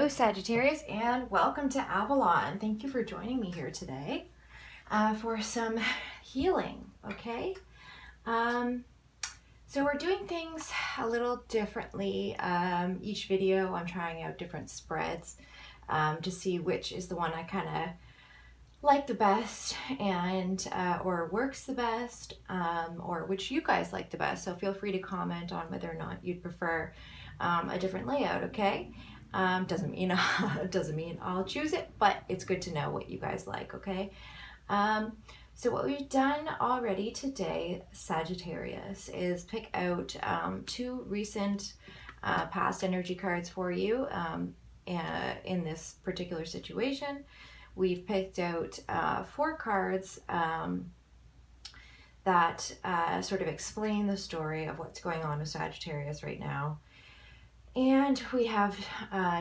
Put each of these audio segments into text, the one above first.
Hello Sagittarius and welcome to Avalon. Thank you for joining me here today for some healing, okay? So we're doing things a little differently. Each video I'm trying out different spreads to see which is the one I kind of like the best and or works the best, or which you guys like the best. So feel free to comment on whether or not you'd prefer a different layout, okay? Doesn't mean I'll choose it, but it's good to know what you guys like, okay? So what we've done already today, Sagittarius, is pick out two recent past energy cards for you in this particular situation. We've picked out 4 cards that sort of explain the story of what's going on with Sagittarius right now. And we have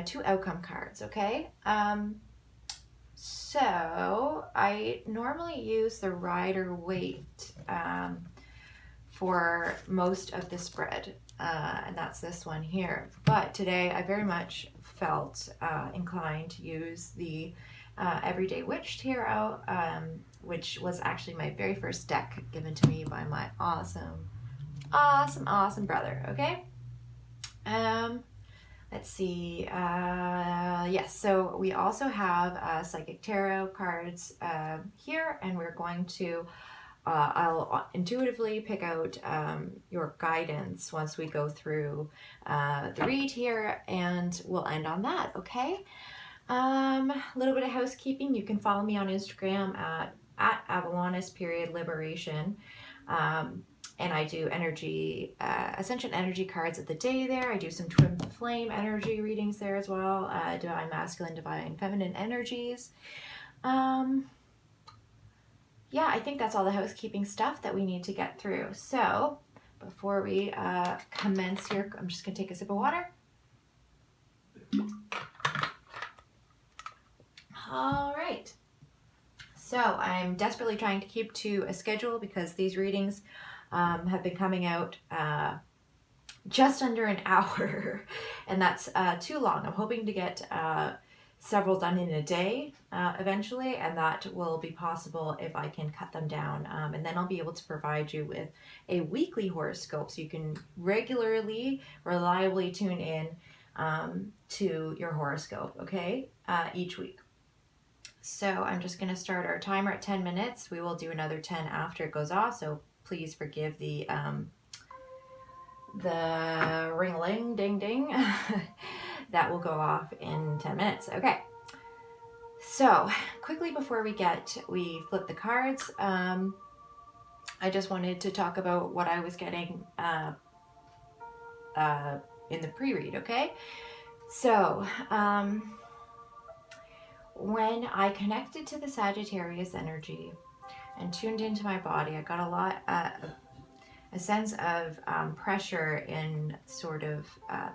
2 outcome cards, okay? So I normally use the Rider-Waite for most of the spread, and that's this one here. But today I very much felt inclined to use the Everyday Witch Tarot, which was actually my very first deck given to me by my awesome brother, okay? Let's see. Yes, so we also have Psychic Tarot cards here, and we're going to, I'll intuitively pick out your guidance once we go through the read here, and we'll end on that, okay? A little bit of housekeeping. You can follow me on Instagram at Avalon_Liberation. And I do energy, Ascension energy cards of the day there. I do some twin flame energy readings there as well. Divine masculine, divine feminine energies. Yeah, I think that's all the housekeeping stuff that we need to get through. So before we commence here, I'm just gonna take a sip of water. All right. So I'm desperately trying to keep to a schedule because these readings have been coming out just under an hour, and that's too long. I'm hoping to get several done in a day eventually, and that will be possible if I can cut them down, and then I'll be able to provide you with a weekly horoscope so you can reliably tune in to your horoscope, okay, each week. So I'm just going to start our timer at 10 minutes. We will do another 10 after it goes off, so please forgive the ring-a-ling, ding-ding. That will go off in 10 minutes. Okay. So quickly before we flip the cards, I just wanted to talk about what I was getting in the pre-read, okay? So, when I connected to the Sagittarius energy and tuned into my body, I got a sense of pressure in sort of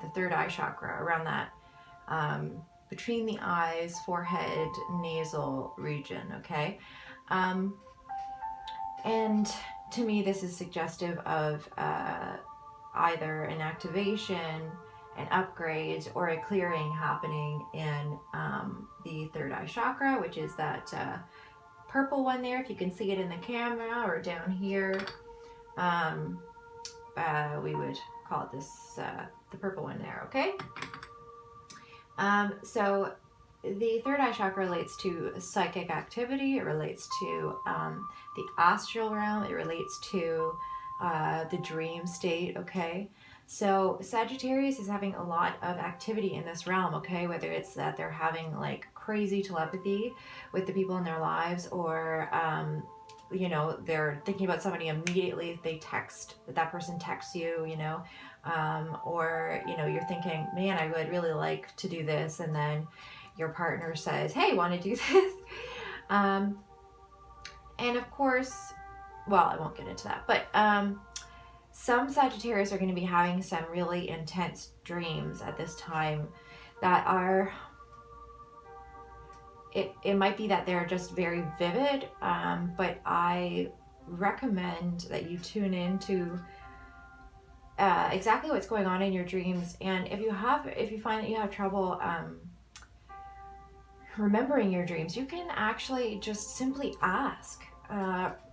the third eye chakra, around that, between the eyes, forehead, nasal region, okay? And to me, this is suggestive of either an activation, an upgrade, or a clearing happening in the third eye chakra, which is that purple one there, if you can see it in the camera, or down here. We would call it this, the purple one there, okay? So the third eye chakra relates to psychic activity, it relates to the astral realm, it relates to the dream state, okay? So Sagittarius is having a lot of activity in this realm, okay? Whether it's that they're having like crazy telepathy with the people in their lives, or you know, they're thinking about somebody immediately, that person texts you, you know, or, you know, you're thinking, man, I would really like to do this, and then your partner says, hey, want to do this? And of course, well, I won't get into that, but some Sagittarius are going to be having some really intense dreams at this time that are, it might be that they're just very vivid, but I recommend that you tune into exactly what's going on in your dreams. And if you find that you have trouble remembering your dreams, you can actually just simply ask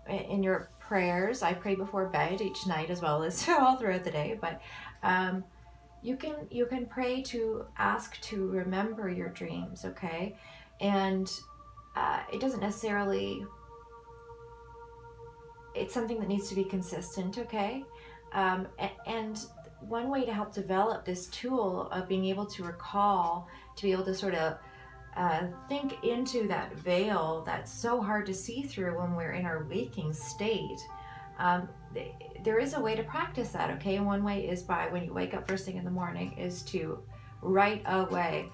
in your prayers. I pray before bed each night as well as all throughout the day, but you can pray to ask to remember your dreams, okay? And it doesn't necessarily, it's something that needs to be consistent, okay? And one way to help develop this tool of being able to recall, to be able to sort of think into that veil that's so hard to see through when we're in our waking state. There is a way to practice that, okay? And one way is by, when you wake up first thing in the morning, is to right away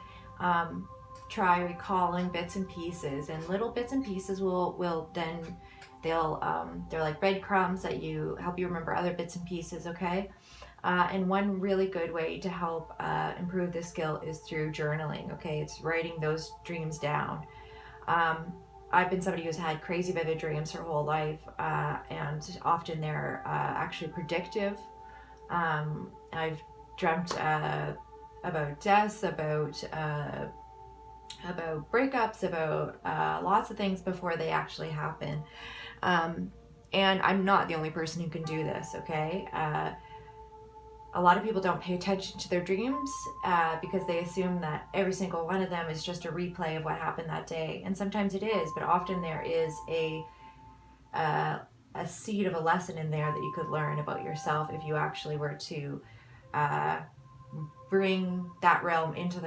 try recalling bits and pieces, and little bits and pieces will then they're like breadcrumbs that you help you remember other bits and pieces, okay? And one really good way to help improve this skill is through journaling, okay? It's writing those dreams down. I've been somebody who's had crazy vivid dreams her whole life, and often they're actually predictive. I've dreamt about deaths, about breakups, about lots of things before they actually happen. And I'm not the only person who can do this, okay? A lot of people don't pay attention to their dreams because they assume that every single one of them is just a replay of what happened that day. And sometimes it is, but often there is a seed of a lesson in there that you could learn about yourself if you actually were to bring that realm into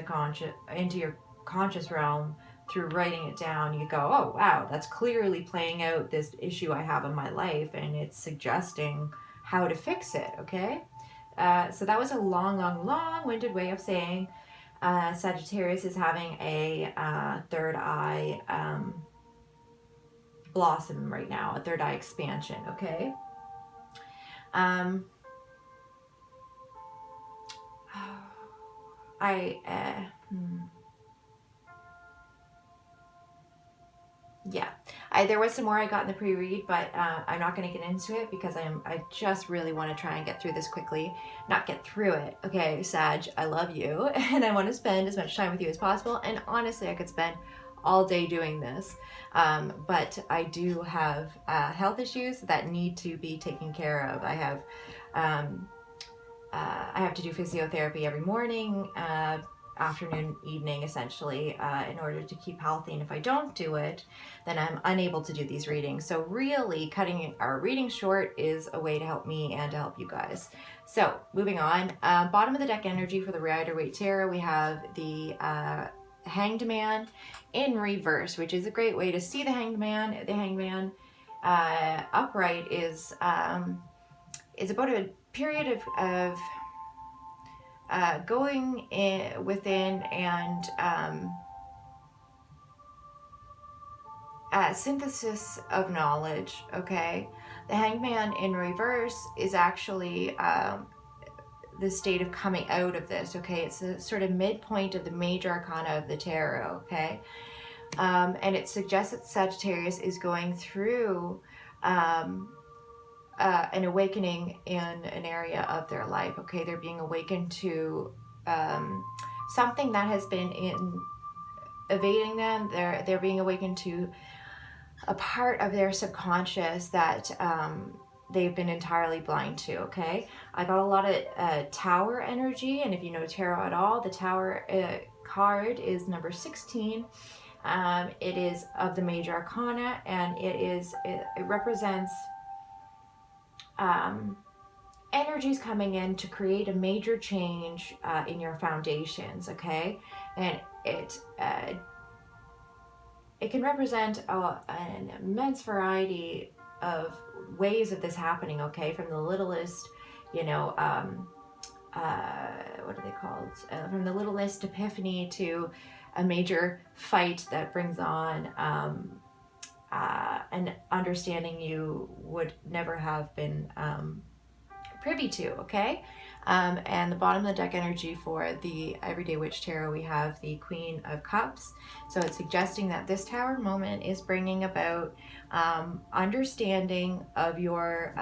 your conscious realm through writing it down. You go, oh wow, that's clearly playing out this issue I have in my life, and it's suggesting how to fix it, okay? So that was a long-winded way of saying Sagittarius is having a third eye blossom right now, a third eye expansion, okay? There was some more I got in the pre-read, but I'm not going to get into it because I just really want to try and get through this quickly. Not get through it, okay, Sag, I love you, and I want to spend as much time with you as possible, and honestly, I could spend all day doing this, but I do have health issues that need to be taken care of. I have to do physiotherapy every morning, afternoon, evening, essentially, in order to keep healthy. And if I don't do it, then I'm unable to do these readings. So really, cutting our reading short is a way to help me and to help you guys. So moving on, bottom of the deck energy for the Rider-Waite Tarot, we have the Hanged Man in reverse, which is a great way to see the Hanged Man. The Hanged Man upright is about a period of going within and synthesis of knowledge, okay? The Hanged Man in reverse is actually the state of coming out of this, okay? It's the sort of midpoint of the major arcana of the tarot, okay? And it suggests that Sagittarius is going through an awakening in an area of their life, okay? They're being awakened to something that has been evading them. They're being awakened to a part of their subconscious that they've been entirely blind to, okay? I got a lot of Tower energy, and if you know tarot at all, the Tower card is number 16. It is of the major arcana, and it represents energies coming in to create a major change in your foundations, okay? And it can represent an immense variety of ways of this happening, okay? From the littlest, what are they called? From the littlest epiphany to a major fight that brings on an understanding you would never have been privy to, okay? And the bottom of the deck energy for the Everyday Witch Tarot, we have the Queen of Cups. So it's suggesting that this Tower moment is bringing about understanding of your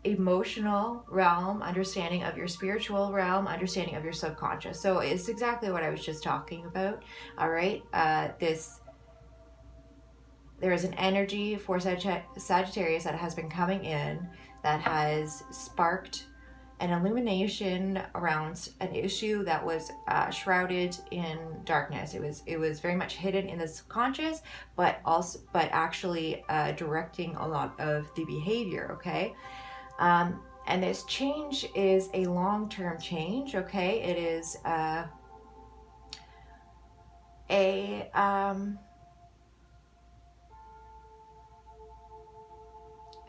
emotional realm, understanding of your spiritual realm, understanding of your subconscious. So it's exactly what I was just talking about. All right. There is an energy for Sagittarius that has been coming in that has sparked an illumination around an issue that was shrouded in darkness. It was very much hidden in the subconscious, but actually directing a lot of the behavior. Okay, and this change is a long-term change. Okay, it is a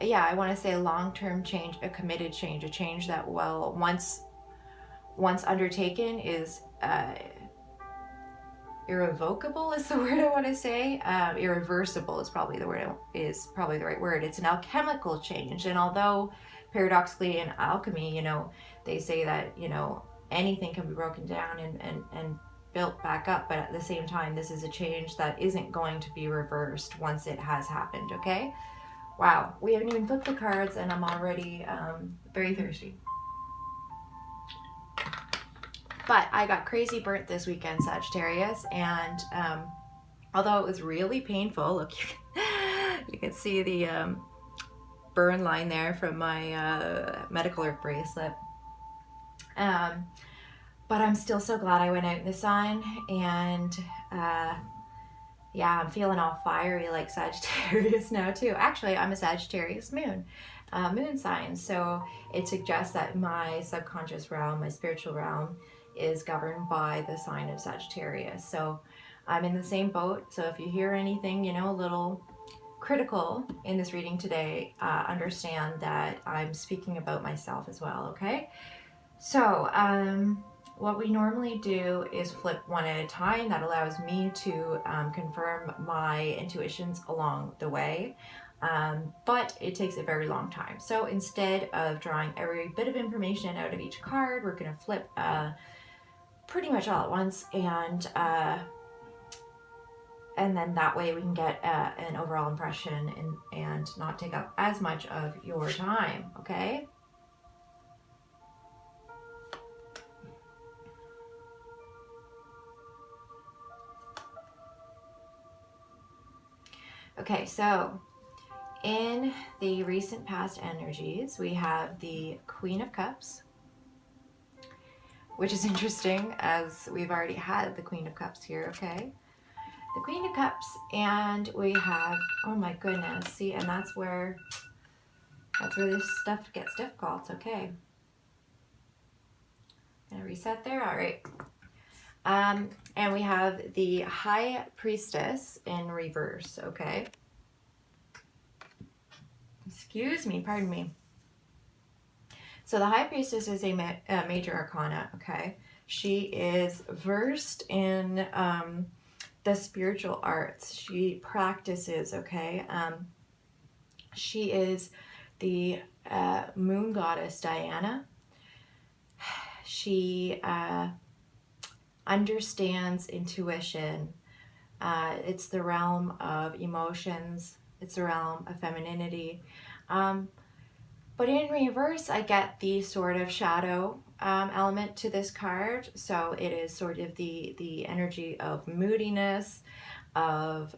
yeah, I want to say a long-term change, a committed change, a change that will once undertaken is irrevocable is the word I want to say. Irreversible is probably the right word. It's an alchemical change, and although paradoxically in alchemy, they say that anything can be broken down and built back up, but at the same time, this is a change that isn't going to be reversed once it has happened. Okay. Wow, we haven't even flipped the cards, and I'm already very thirsty. But I got crazy burnt this weekend, Sagittarius, and although it was really painful, look, you can see the burn line there from my medical herb bracelet. But I'm still so glad I went out in the sun, and yeah, I'm feeling all fiery like Sagittarius now too. Actually, I'm a Sagittarius moon sign, so it suggests that my subconscious realm, my spiritual realm, is governed by the sign of Sagittarius. So I'm in the same boat. So if you hear anything, a little critical in this reading today, understand that I'm speaking about myself as well. Okay. So what we normally do is flip one at a time. That allows me to confirm my intuitions along the way. But it takes a very long time. So instead of drawing every bit of information out of each card, we're going to flip pretty much all at once, and then that way we can get an overall impression and not take up as much of your time. Okay. Okay, so in the recent past energies, we have the Queen of Cups, which is interesting as we've already had the Queen of Cups here, okay? The Queen of Cups, and we have, oh my goodness, see, and that's where this stuff gets difficult, okay? Gonna reset there, all right. And we have the High Priestess in reverse, okay? Excuse me, pardon me. So the High Priestess is a major arcana, okay? She is versed in the spiritual arts. She practices, okay? She is the moon goddess Diana. She understands intuition. It's the realm of emotions. It's the realm of femininity. But in reverse, I get the sort of shadow element to this card. So it is sort of the energy of moodiness, of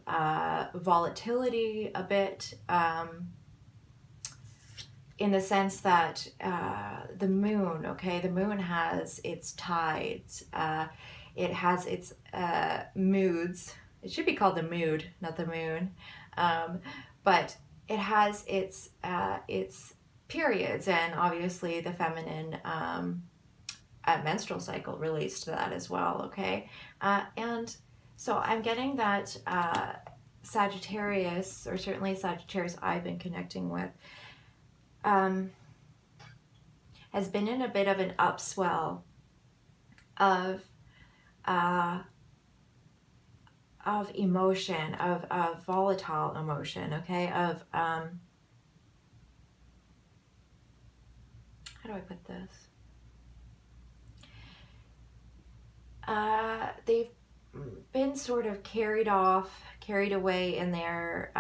volatility a bit, in the sense that the moon, okay, the moon has its tides, it has its moods. It should be called the mood, not the moon, but it has its periods, and obviously the feminine menstrual cycle relates to that as well, okay? And so I'm getting that Sagittarius, or certainly Sagittarius I've been connecting with, has been in a bit of an upswell of emotion, of volatile emotion, okay? Of how do I put this? They've been sort of carried away in their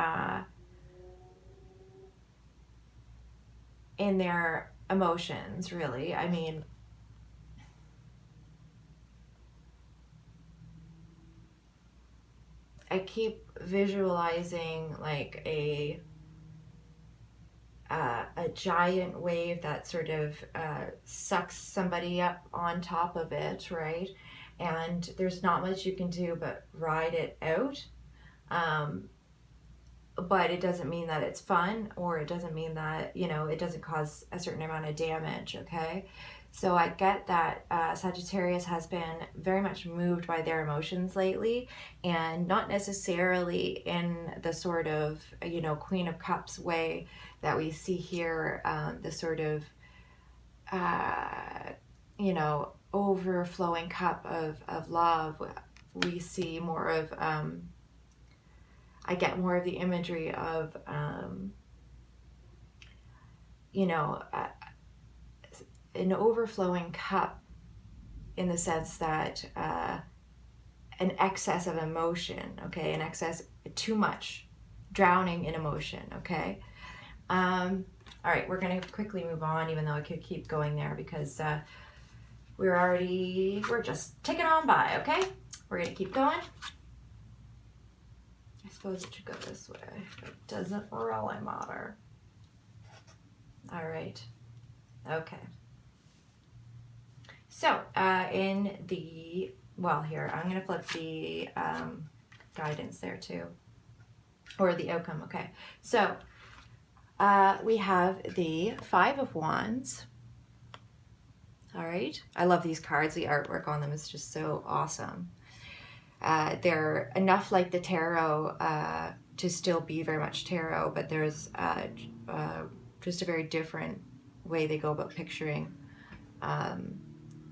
in their emotions, really. I mean, I keep visualizing like a giant wave that sort of sucks somebody up on top of it, right? And there's not much you can do but ride it out. Um, but it doesn't mean that it's fun, or it doesn't mean that, you know, it doesn't cause a certain amount of damage, okay? So I get that Sagittarius has been very much moved by their emotions lately, and not necessarily in the sort of, you know, Queen of Cups way that we see here, the sort of, uh, you know, overflowing cup of love. We see more of, I get more of the imagery of, you know, an overflowing cup, in the sense that an excess of emotion, okay, an excess, too much, drowning in emotion, okay. All right, we're gonna quickly move on, even though I could keep going there, because we're just ticking on by, okay. We're gonna keep going. I suppose it should go this way, but it doesn't really matter. All right, okay. So in the, well, here, I'm going to flip the guidance there too, or the outcome, okay. So we have the Five of Wands. All right, I love these cards. The artwork on them is just so awesome. They're enough like the tarot to still be very much tarot, but there's just a very different way they go about picturing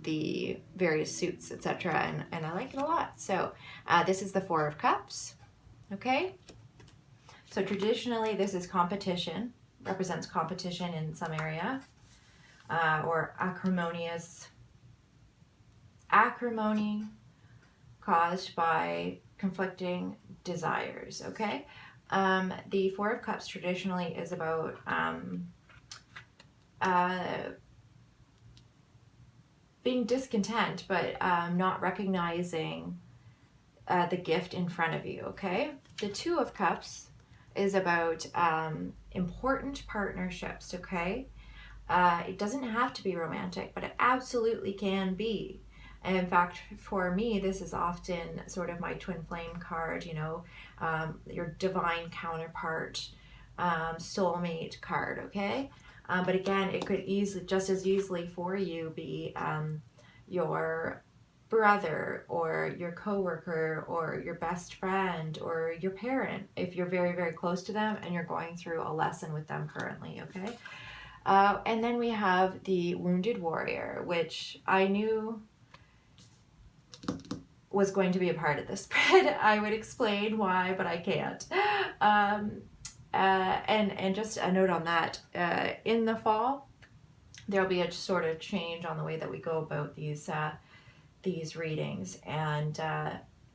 the various suits, etc., and I like it a lot. So this is the Four of Cups, okay. So traditionally this is competition, represents competition in some area, or acrimony caused by conflicting desires, okay. The Four of Cups traditionally is about being discontent, but not recognizing the gift in front of you, okay. The Two of Cups is about important partnerships, okay. It doesn't have to be romantic, but it absolutely can be. And in fact, for me, this is often sort of my twin flame card, you know, your divine counterpart, soulmate card, okay. But again, it could easily, just as easily for you, be your brother or your coworker or your best friend or your parent, if you're very, very close to them and you're going through a lesson with them currently, okay. And then we have the Wounded Warrior, which I knew was going to be a part of this spread. I would explain why, but I can't. And just a note on that, in the fall, there'll be a sort of change on the way that we go about these readings, and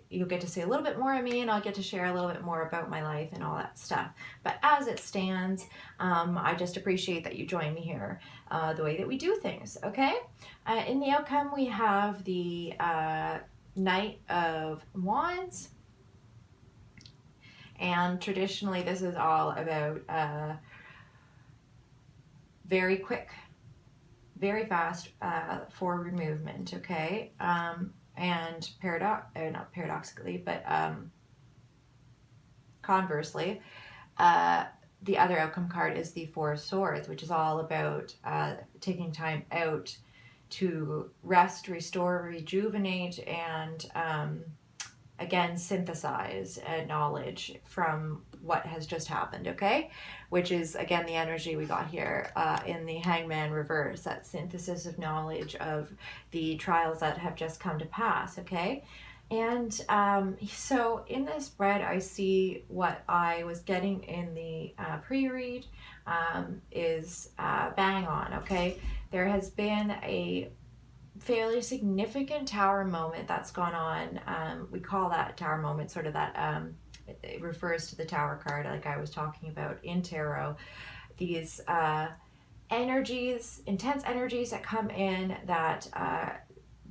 you'll get to see a little bit more of me, and I'll get to share a little bit more about my life and all that stuff. But as it stands, I just appreciate that you join me here, the way that we do things, okay? In the outcome, we have the Knight of Wands. And traditionally, this is all about very quick, very fast forward movement, okay? And not paradoxically, but conversely, the other outcome card is the Four of Swords, which is all about taking time out to rest, restore, rejuvenate, and again, synthesize knowledge from what has just happened, okay? Which is, again, the energy we got here in the Hangman reverse, that synthesis of knowledge of the trials that have just come to pass, okay? And so in this spread, I see what I was getting in the pre-read is bang on, okay? There has been a fairly significant tower moment that's gone on. We call that tower moment sort of that, it refers to the tower card like I was talking about in tarot. These energies, intense energies that come in that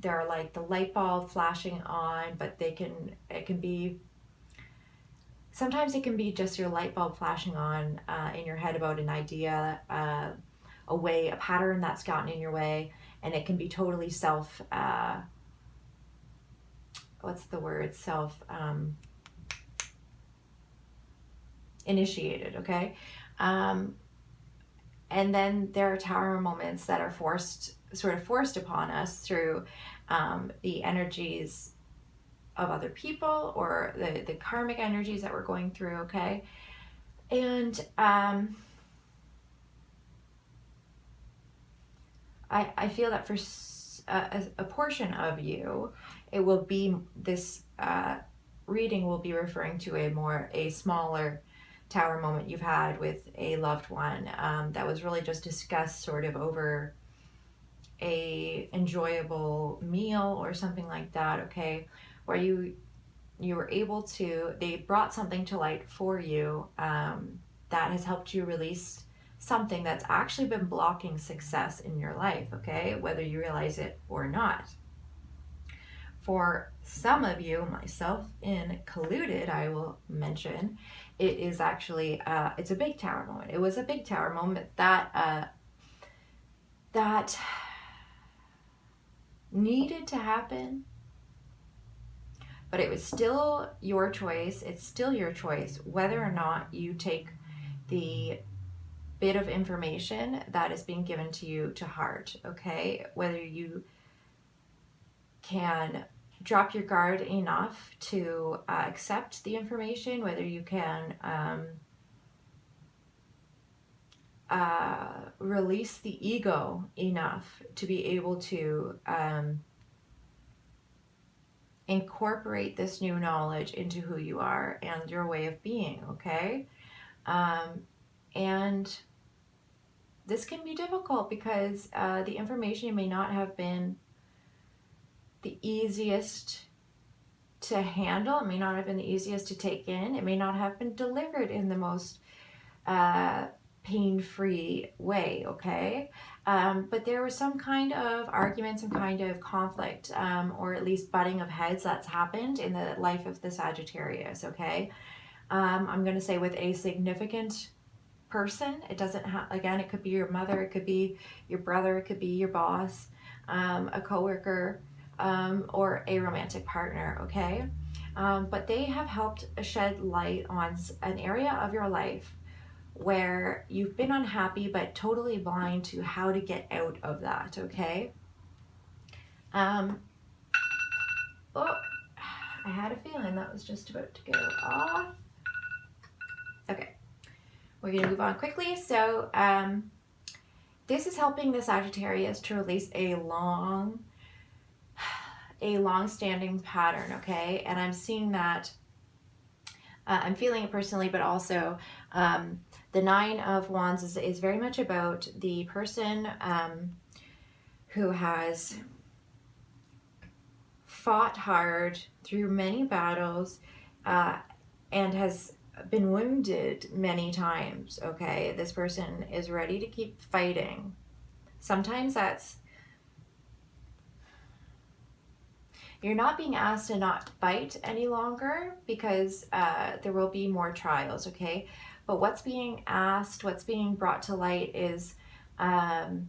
they're like the light bulb flashing on, but it can be, sometimes it can be just your light bulb flashing on in your head about an idea, a pattern that's gotten in your way, and it can be totally what's the word? Initiated, okay? And then there are tower moments that are forced upon us through the energies of other people, or the karmic energies that we're going through, okay? And I feel that for a portion of you, it will be this reading will be referring to a smaller tower moment you've had with a loved one that was really just discussed sort of over a enjoyable meal or something like that, okay, where you were able to, they brought something to light for you that has helped you release something that's actually been blocking success in your life, okay, whether you realize it or not. For some of you, myself included, I will mention, it is actually, it's a big tower moment. It was a big tower moment that needed to happen, but it was still your choice. It's still your choice whether or not you take the bit of information that is being given to you to heart, okay? Whether you can drop your guard enough to accept the information, whether you can release the ego enough to be able to incorporate this new knowledge into who you are and your way of being, okay? And this can be difficult because the information may not have been the easiest to handle. It may not have been the easiest to take in. It may not have been delivered in the most pain-free way, okay? But there was some kind of argument, some kind of conflict, or at least butting of heads that's happened in the life of the Sagittarius, okay? I'm going to say with a significant person. It doesn't have, again, it could be your mother, it could be your brother, it could be your boss, a coworker, or a romantic partner, okay? But they have helped shed light on an area of your life where you've been unhappy but totally blind to how to get out of that, okay? Oh, I had a feeling that was just about to go off. Okay, we're going to move on quickly. So this is helping the Sagittarius to release a long-standing pattern, okay? And I'm seeing that, I'm feeling it personally, but also the Nine of Wands is very much about the person who has fought hard through many battles and has been wounded many times, okay? This person is ready to keep fighting. Sometimes that's, you're not being asked to not fight any longer because there will be more trials, okay? But what's being asked, what's being brought to light is the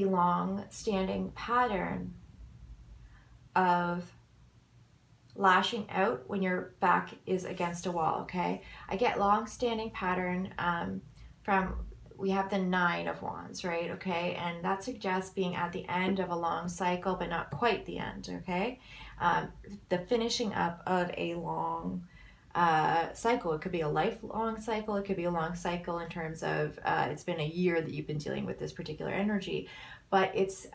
long-standing pattern of lashing out when your back is against a wall, okay? I get long-standing pattern from, we have the Nine of Wands, right? Okay, and that suggests being at the end of a long cycle, but not quite the end, okay? The finishing up of a long cycle. It could be a lifelong cycle. It could be a long cycle in terms of it's been a year that you've been dealing with this particular energy, but it's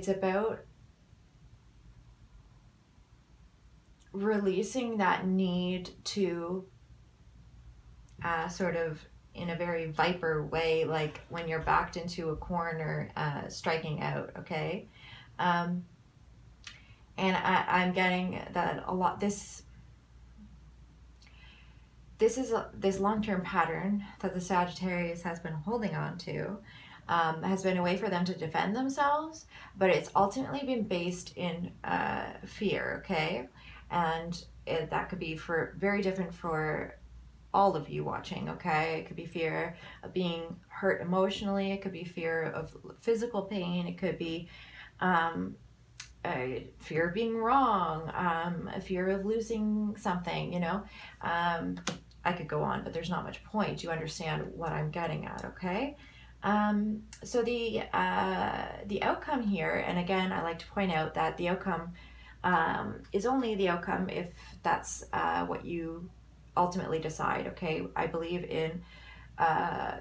about releasing that need to sort of in a very viper way, like when you're backed into a corner, striking out, okay? And I'm getting that a lot, this this long-term pattern that the Sagittarius has been holding on to, has been a way for them to defend themselves, but it's ultimately been based in fear, okay? And that could be very different for all of you watching, okay? It could be fear of being hurt emotionally, it could be fear of physical pain, it could be a fear of being wrong, a fear of losing something, you know? I could go on, but there's not much point. You understand what I'm getting at, okay? So the outcome here, and again, I like to point out that the outcome is only the outcome if that's what you ultimately decide, okay? I believe in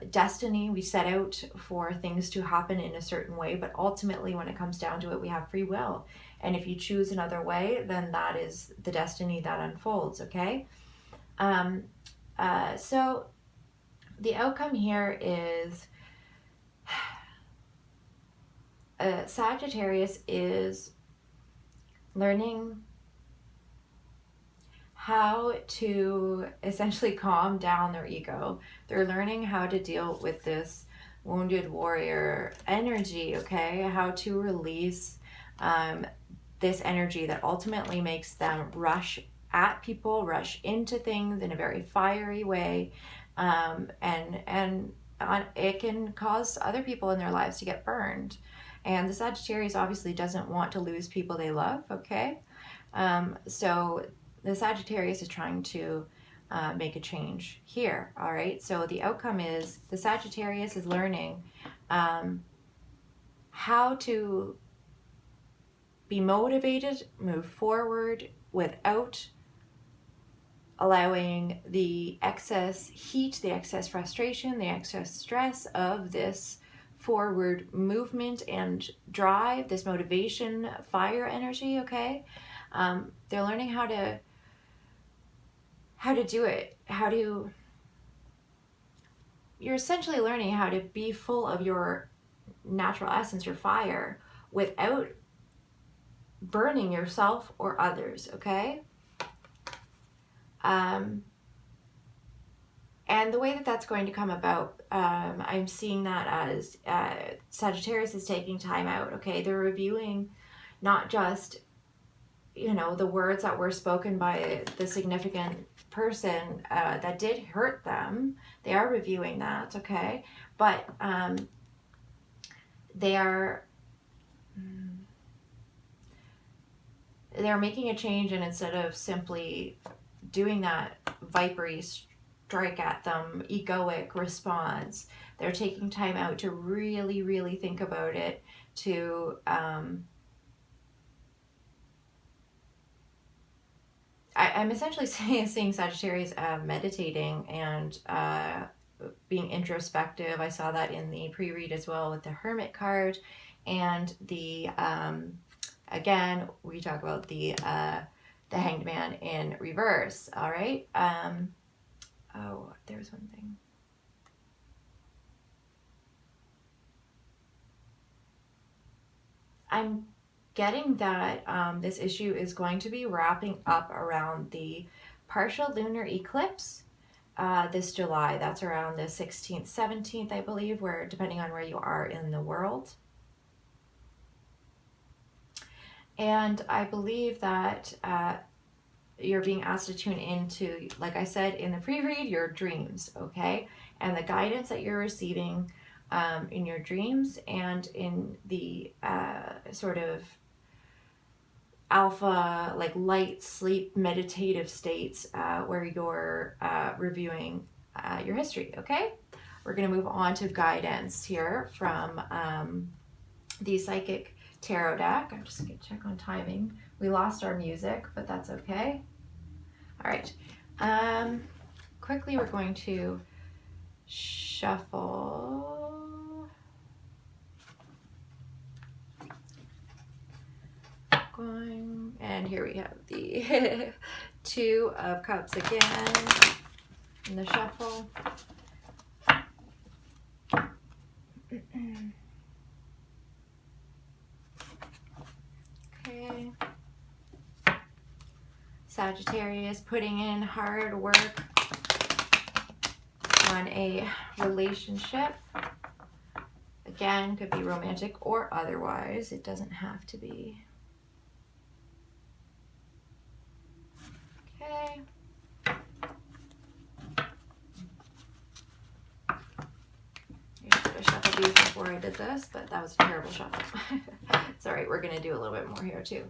destiny. We set out for things to happen in a certain way, but ultimately when it comes down to it, we have free will. And if you choose another way, then that is the destiny that unfolds, okay? So the outcome here is Sagittarius is learning how to essentially calm down their ego. They're learning how to deal with this wounded warrior energy, okay? How to release this energy that ultimately makes them rush at people, rush into things in a very fiery way, and it can cause other people in their lives to get burned. And the Sagittarius obviously doesn't want to lose people they love, okay? So the Sagittarius is trying to make a change here, all right? So the outcome is the Sagittarius is learning how to be motivated, move forward without allowing the excess heat, the excess frustration, the excess stress of this forward movement and drive, this motivation, fire energy, okay? They're learning how to do it, you're essentially learning how to be full of your natural essence, your fire, without burning yourself or others, okay? And the way that that's going to come about, I'm seeing that as Sagittarius is taking time out, okay? They're reviewing not just, you know, the words that were spoken by the significant person that did hurt them. They are reviewing that, okay? But they're making a change, and instead of simply doing that vipery strike at them, egoic response, they're taking time out to really, really think about it, to I'm essentially seeing Sagittarius meditating and being introspective. I saw that in the pre-read as well with the Hermit card, and the again we talk about the Hanged Man in reverse. All right. Oh, there's one thing. I'm getting that this issue is going to be wrapping up around the partial lunar eclipse this July. That's around the 16th, 17th, I believe, where depending on where you are in the world. And I believe that you're being asked to tune into, like I said in the pre-read, your dreams, okay? And the guidance that you're receiving in your dreams and in the sort of alpha, like light sleep meditative states where you're reviewing your history, okay? We're going to move on to guidance here from the Psychic Tarot deck. I'm just going to check on timing. We lost our music, but that's okay. All right. Quickly, we're going to shuffle. And here we have the Two of Cups again in the shuffle. Okay. Sagittarius putting in hard work on a relationship. Again, could be romantic or otherwise. It doesn't have to be. Okay. I should have shuffled these before I did this, but that was a terrible shuffle. It's all right. We're going to do a little bit more here too.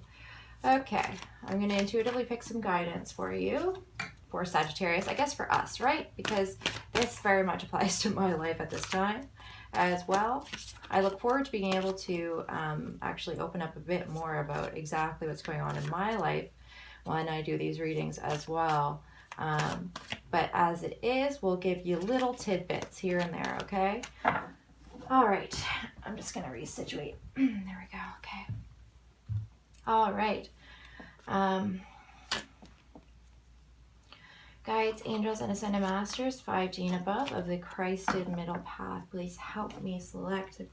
Okay. I'm going to intuitively pick some guidance for you, for Sagittarius, I guess for us, right? Because this very much applies to my life at this time as well. I look forward to being able to actually open up a bit more about exactly what's going on in my life when I do these readings as well. But as it is, we'll give you little tidbits here and there, okay? All right, I'm just gonna resituate. There we go, okay. All right. Guides, angels, and ascended masters, 5D and above of the Christed middle path, please help me select the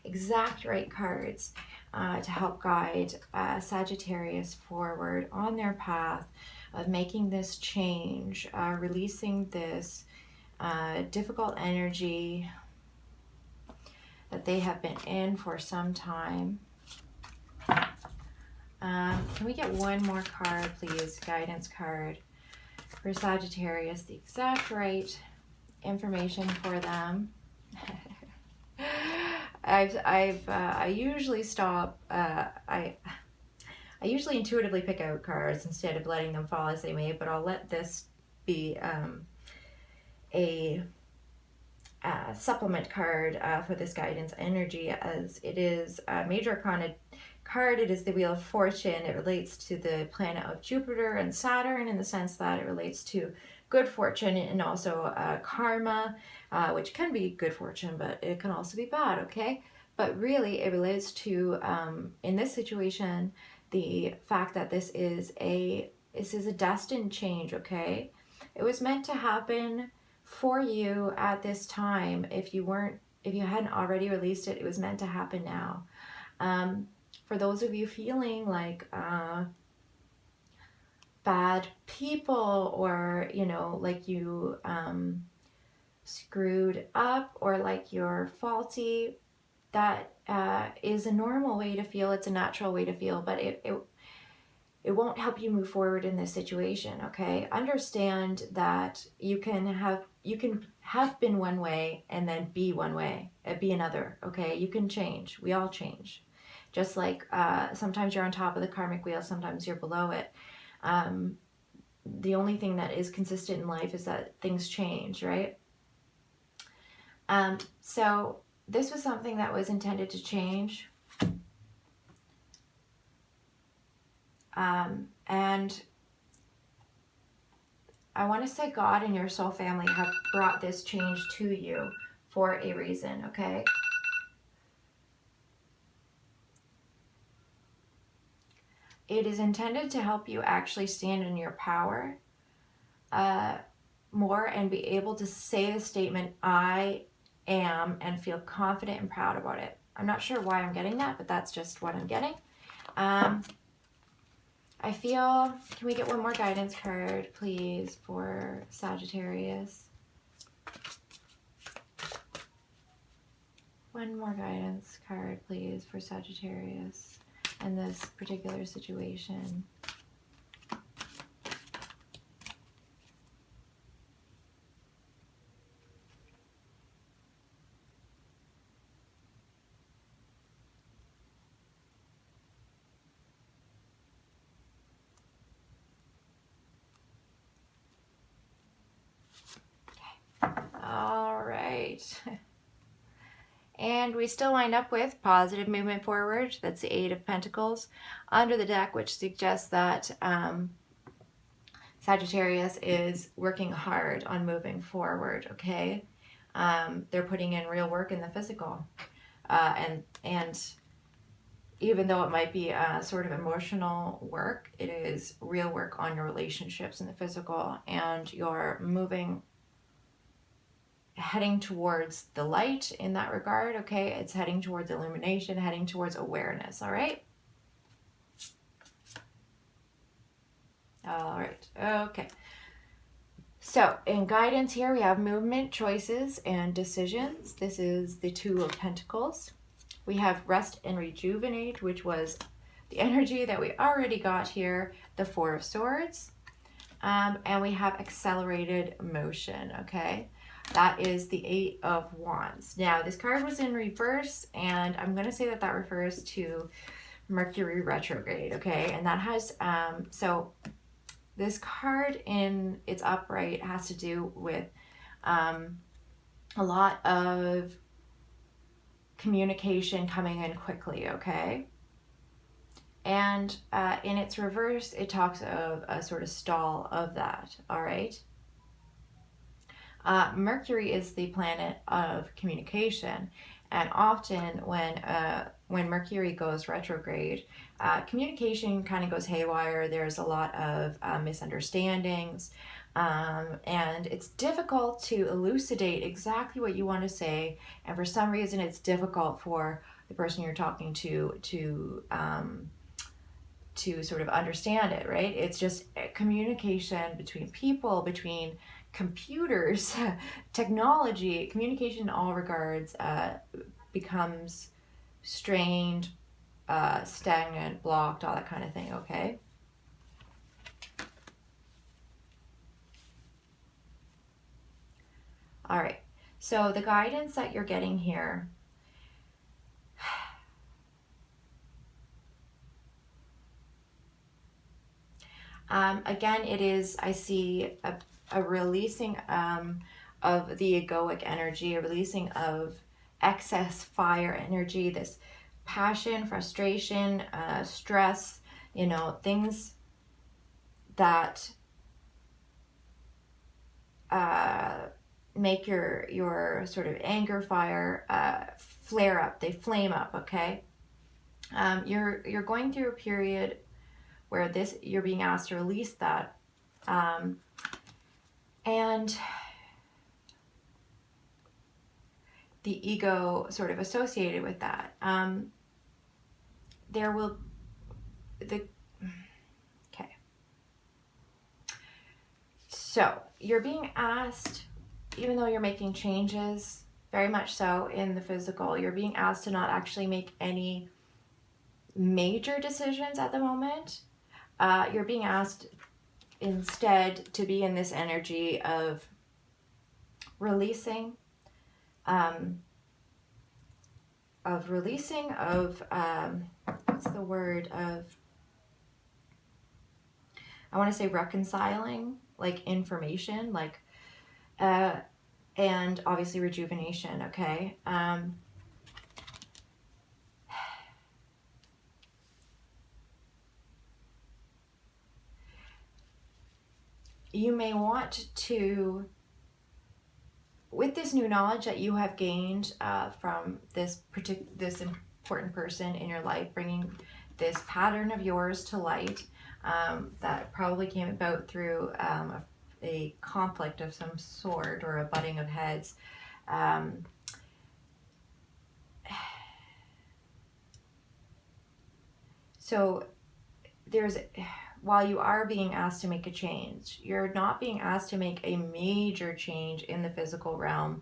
exact right cards to help guide Sagittarius forward on their path of making this change, releasing this difficult energy that they have been in for some time. Can we get one more card, please? Guidance card for Sagittarius, the exact right information for them. I usually stop. I usually intuitively pick out cards instead of letting them fall as they may, but I'll let this be a supplement card for this guidance energy, as it is a major arcana card. It is the Wheel of Fortune. It relates to the planet of Jupiter and Saturn in the sense that it relates to good fortune and also karma, which can be good fortune, but it can also be bad, okay? But really it relates to, in this situation, the fact that this is a destined change, okay? It was meant to happen for you at this time. If you hadn't already released it, it was meant to happen now. For those of you feeling like bad people, or like you screwed up, or like you're faulty, that is a normal way to feel. It's a natural way to feel, but it won't help you move forward in this situation, okay? Understand that you can have been one way and then be one way, be another, okay? You can change. We all change. Just like sometimes you're on top of the karmic wheel, sometimes you're below it. The only thing that is consistent in life is that things change, right? So this was something that was intended to change. And I want to say God and your soul family have brought this change to you for a reason, okay? It is intended to help you actually stand in your power more and be able to say the statement, I am, and feel confident and proud about it. I'm not sure why I'm getting that, but that's just what I'm getting. I feel, can we get one more guidance card, please, for Sagittarius? One more guidance card, please, for Sagittarius in this particular situation. All right. And we still wind up with positive movement forward. That's the Eight of Pentacles under the deck, which suggests that Sagittarius is working hard on moving forward, okay? They're putting in real work in the physical. And even though it might be a sort of emotional work, it is real work on your relationships in the physical, and you're heading towards the light in that regard, okay? It's heading towards illumination, heading towards awareness, all right? All right, okay. So in guidance here, we have movement, choices, and decisions. This is the Two of Pentacles. We have rest and rejuvenate, which was the energy that we already got here, the Four of Swords. And we have accelerated motion, okay? That is the Eight of Wands. Now, this card was in reverse, and I'm going to say that that refers to Mercury retrograde, okay? And that has, so this card in its upright has to do with a lot of communication coming in quickly, okay? And in its reverse, it talks of a sort of stall of that, all right? Mercury is the planet of communication, and often when Mercury goes retrograde, communication kind of goes haywire. There's a lot of misunderstandings, and it's difficult to elucidate exactly what you want to say, and for some reason it's difficult for the person you're talking to sort of understand it, right? It's just communication between people, between computers, technology, communication in all regards becomes strained, stagnant, blocked, all that kind of thing, okay? All right, so the guidance that you're getting here, again, it is, I see a releasing of the egoic energy, a releasing of excess fire energy, this passion, frustration, stress, you know, things that make your sort of anger fire flare up, they flame up, okay? You're going through a period where you're being asked to release that, and the ego sort of associated with that. Okay. So you're being asked, even though you're making changes, very much so in the physical, you're being asked to not actually make any major decisions at the moment. You're being asked instead to be in this energy of releasing, what's the word, I want to say reconciling, like information, like, and obviously rejuvenation, okay? You may want to, with this new knowledge that you have gained from this important person in your life, bringing this pattern of yours to light, that probably came about through a conflict of some sort or a butting of heads. So while you are being asked to make a change, you're not being asked to make a major change in the physical realm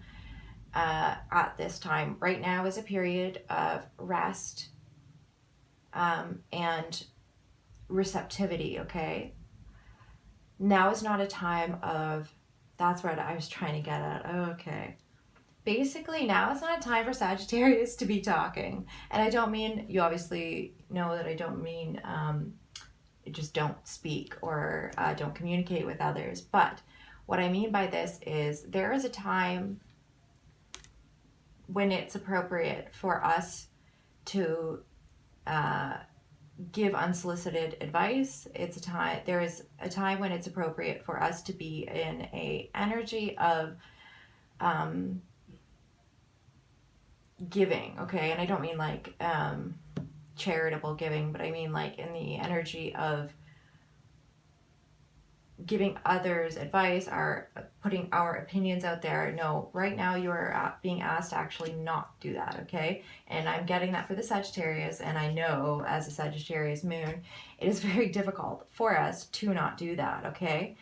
at this time. Right now is a period of rest and receptivity, okay? Now is not a time of, that's what I was trying to get at, okay. Basically, now is not a time for Sagittarius to be talking. And I don't mean, you obviously know that I don't mean just don't speak or don't communicate with others. But what I mean by this is there is a time when it's appropriate for us to give unsolicited advice. There is a time when it's appropriate for us to be in a energy of giving, okay? And I don't mean like charitable giving, but I mean like in the energy of giving others advice, or putting our opinions out there. No, right now you are being asked to actually not do that, okay? And I'm getting that for the Sagittarius, and I know as a Sagittarius moon, it is very difficult for us to not do that, okay?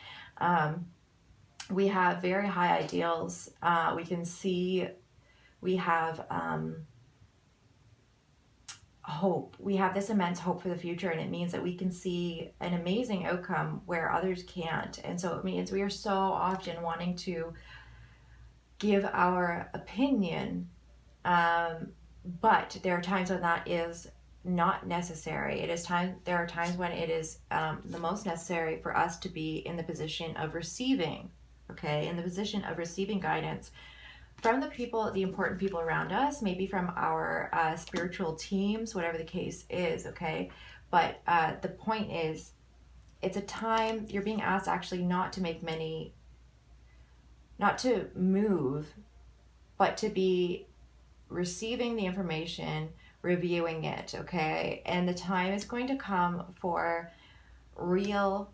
we have very high ideals. We can see, we have hope. We have this immense hope for the future, and it means that we can see an amazing outcome where others can't. And so it means we are so often wanting to give our opinion, but there are times when that is not necessary. There are times when it is the most necessary for us to be in the position of receiving, okay, in the position of receiving guidance from the people, the important people around us, maybe from our spiritual teams, whatever the case is, okay? But the point is, it's a time you're being asked actually not to make many, not to move, but to be receiving the information, reviewing it, okay? And the time is going to come for real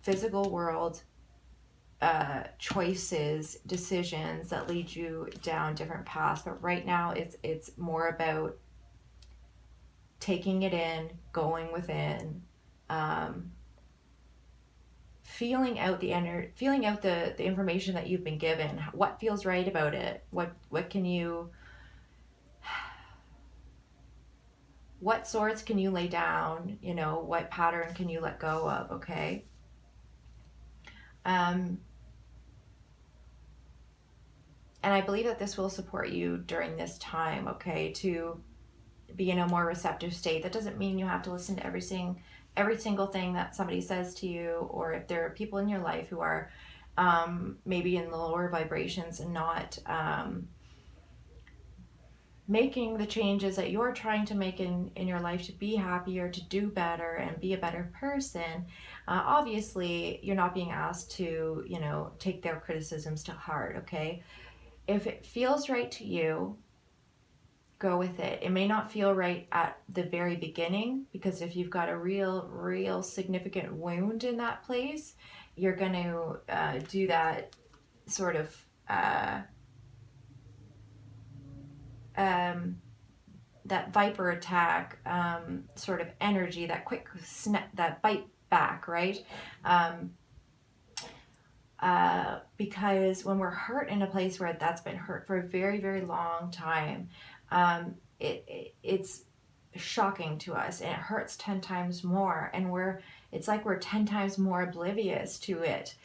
physical world choices, decisions that lead you down different paths. But right now it's more about taking it in, going within, feeling out feeling out the information that you've been given. What feels right about it? What can you, what swords can you lay down? You know, what pattern can you let go of? Okay. And I believe that this will support you during this time, okay, to be in a more receptive state. That doesn't mean you have to listen to every single thing that somebody says to you, or if there are people in your life who are maybe in the lower vibrations and not making the changes that you're trying to make in your life to be happier, to do better, and be a better person. Obviously, you're not being asked to, you know, take their criticisms to heart, okay? If it feels right to you, go with it. It may not feel right at the very beginning, because if you've got a real significant wound in that place, you're going to do that sort of that viper attack sort of energy, that quick snap, that bite back, right? Because when we're hurt in a place where that's been hurt for a very long time, it's shocking to us, and it hurts 10 times more, and it's like we're 10 times more oblivious to it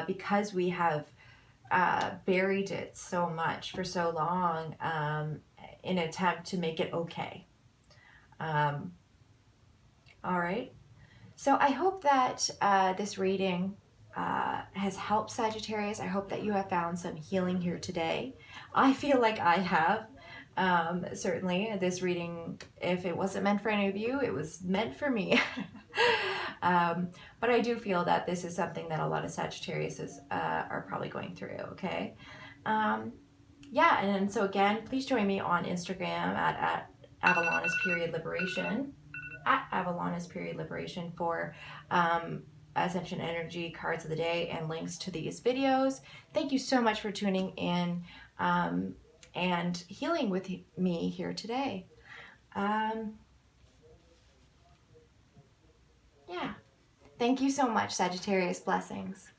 because we have buried it so much for so long in an attempt to make it okay. All right. So I hope that this reading has helped, Sagittarius. I hope that you have found some healing here today. I feel like I have. Certainly, this reading, if it wasn't meant for any of you, it was meant for me. But I do feel that this is something that a lot of Sagittarius are probably going through, okay? Yeah, and so again, please join me on Instagram at Avalon is period liberation, at Avalon is period liberation for Ascension Energy cards of the day and links to these videos. Thank you so much for tuning in and healing with me here today. Yeah. Thank you so much, Sagittarius. Blessings.